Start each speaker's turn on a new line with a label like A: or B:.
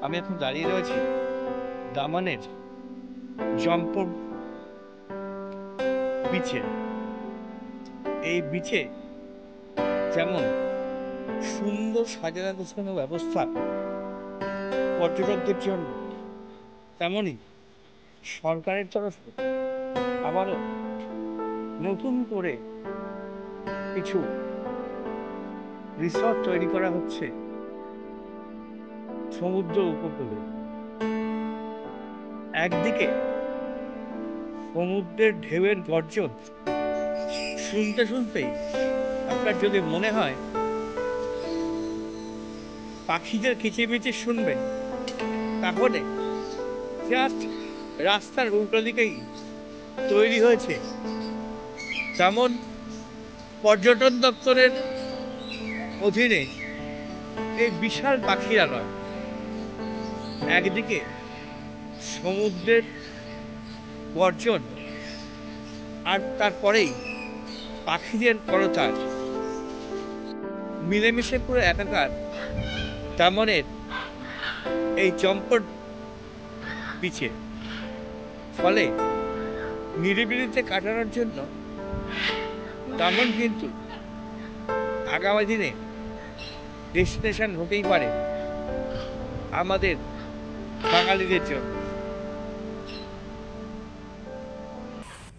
A: আমি এখন দাঁড়িয়ে রয়েছি দামানের জম্পর বিচে। এই বিচে যেমন সুন্দর সাজানো গোছানো ব্যবস্থা পর্যটকদের জন্য, তেমনই সরকারের তরফে আবারও নতুন করে কিছু রিসর্ট তৈরি করা হচ্ছে সমুদ্র উপকূলে। একদিকে সমুদ্রের ঢেউয়ের গর্জন শুনতে শুনতেই আপনার যদি মনে হয় পাখিদের কিচিরমিচির শুনবেন, তাহলে জাস্ট রাস্তার উল্টো দিকেই তৈরি হয়েছে যেমন পর্যটন দপ্তরের অধীনে এই বিশাল পাখিরালয়। একদিকে সমুদ্রের গর্জন, আর তারপরেই পাখিদের করতাল মিলেমিশে পুরো একাকার তেমনের এই চম্পট বিচে। ফলে নিরিবিলিতে কাটানোর জন্য তেমন কিন্তু আগামী দিনে ডেস্টিনেশন হতেই পারে আমাদের বাঙালিদের জন্য।